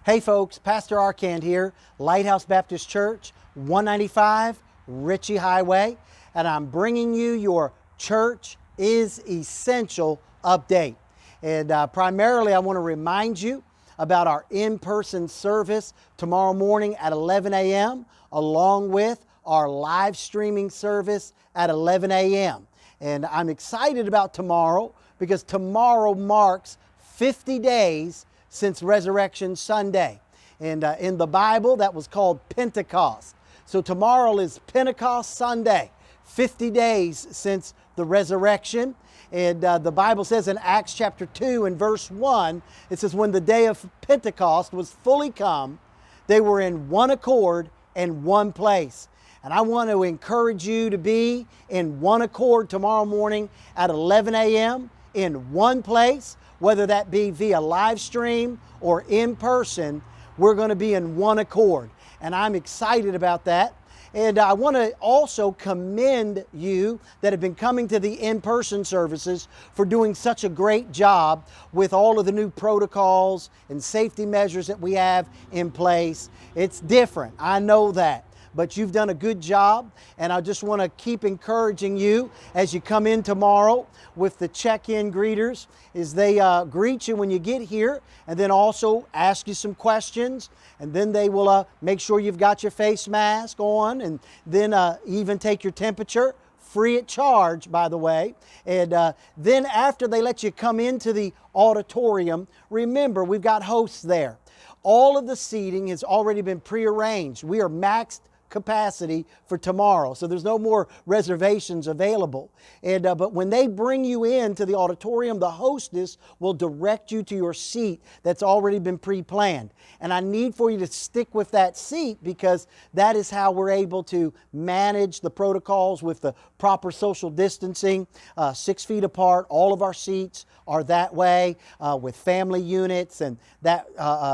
Hey folks, Pastor Arcand here, Lighthouse Baptist Church, 195 Ritchie Highway, and I'm bringing you your Church is Essential update. And primarily I want to remind you about our in-person service tomorrow morning at 11 a.m. along with our live streaming service at 11 a.m. And I'm excited about tomorrow because tomorrow marks 50 days since Resurrection Sunday. And in the Bible, that was called Pentecost. So tomorrow is Pentecost Sunday, 50 days since the resurrection. And the Bible says in Acts chapter 2 and verse 1, it says, when the day of Pentecost was fully come, they were in one accord and one place. And I want to encourage you to be in one accord tomorrow morning at 11 a.m. in one place, whether that be via live stream or in person. We're going to be in one accord. And I'm excited about that. And I want to also commend you that have been coming to the in-person services for doing such a great job with all of the new protocols and safety measures that we have in place. It's different, I know that. But you've done a good job, and I just want to keep encouraging you as you come in tomorrow with the check-in greeters, as they greet you when you get here, and then also ask you some questions, and then they will make sure you've got your face mask on, and then even take your temperature, free at charge, by the way. And then after they let you come into the auditorium, remember, we've got hosts there. All of the seating has already been prearranged. We are maxed capacity for tomorrow, so there's no more reservations available. And but when they bring you into the auditorium, the hostess will direct you to your seat that's already been pre-planned. And I need for you to stick with that seat, because that is how we're able to manage the protocols with the proper social distancing, 6 feet apart. All of our seats are that way, with family units and that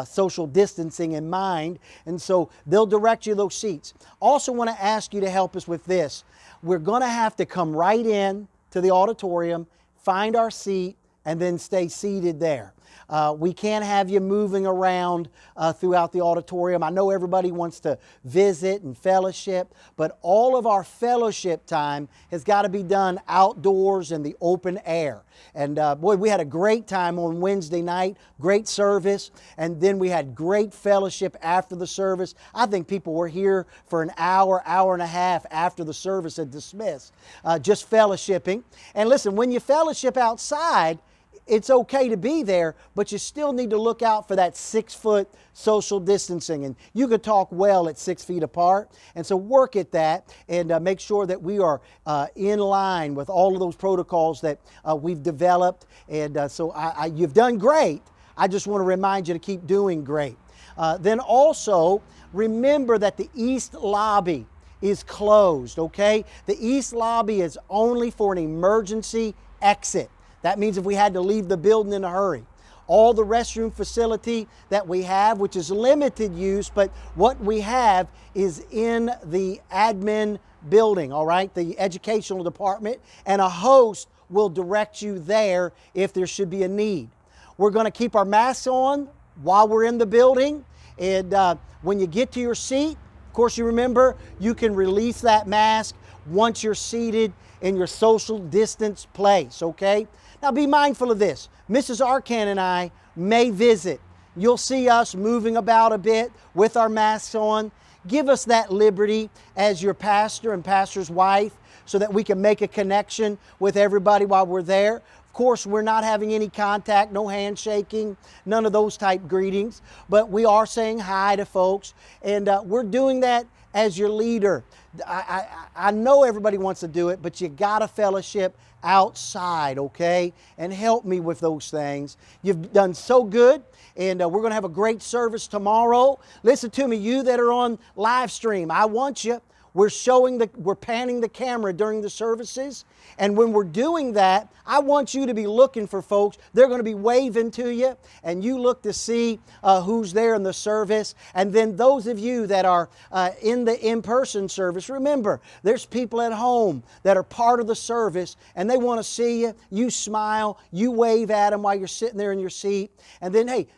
social distancing in mind. And so they'll direct you to those seats. Also want to ask you to help us with this. We're going to have to come right in to the auditorium, find our seat, and then stay seated there. We can't have you moving around throughout the auditorium. I know everybody wants to visit and fellowship, but all of our fellowship time has got to be done outdoors in the open air. And boy, we had a great time on Wednesday night, great service, and then we had great fellowship after the service. I think people were here for an hour, hour and a half after the service had dismissed, just fellowshipping. And listen, when you fellowship outside, it's okay to be there, but you still need to look out for that 6-foot social distancing. And you can talk well at 6 feet apart. And so work at that and make sure that we are in line with all of those protocols that we've developed. And so you've done great. I just want to remind you to keep doing great. Then also remember that the East Lobby is closed, okay? The East Lobby is only for an emergency exit. That means if we had to leave the building in a hurry. All the restroom facility that we have, which is limited use, but what we have is in the admin building, all right, the educational department, and a host will direct you there if there should be a need. We're going to keep our masks on while we're in the building, and when you get to your seat, of course, you remember, you can release that mask once you're seated in your social distance place, okay? Now be mindful of this. Mrs. Arcand and I may visit. You'll see us moving about a bit with our masks on. Give us that liberty as your pastor and pastor's wife so that we can make a connection with everybody while we're there. Of course, we're not having any contact, no handshaking, none of those type greetings, but we are saying hi to folks, and we're doing that as your leader. I know everybody wants to do it, but you got to fellowship outside, okay? And help me with those things. You've done so good, and we're going to have a great service tomorrow. Listen to me, you that are on live stream, I want you. We're panning the camera during the services. And when we're doing that, I want you to be looking for folks. They're going to be waving to you, and you look to see who's there in the service. And then those of you that are in the in-person service, remember, there's people at home that are part of the service, and they want to see you. You smile, you wave at them while you're sitting there in your seat. And then, hey,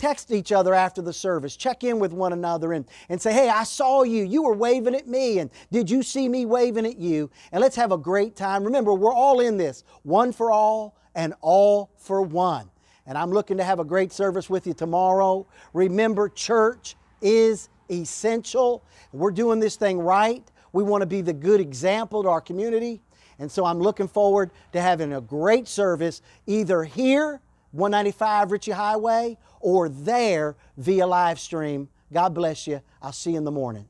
text each other after the service. Check in with one another and say, hey, I saw you. You were waving at me. And did you see me waving at you? And let's have a great time. Remember, we're all in this. One for all and all for one. And I'm looking to have a great service with you tomorrow. Remember, church is essential. We're doing this thing right. We want to be the good example to our community. And so I'm looking forward to having a great service either here, 195 Ritchie Highway, or there via live stream. God bless you. I'll see you in the morning.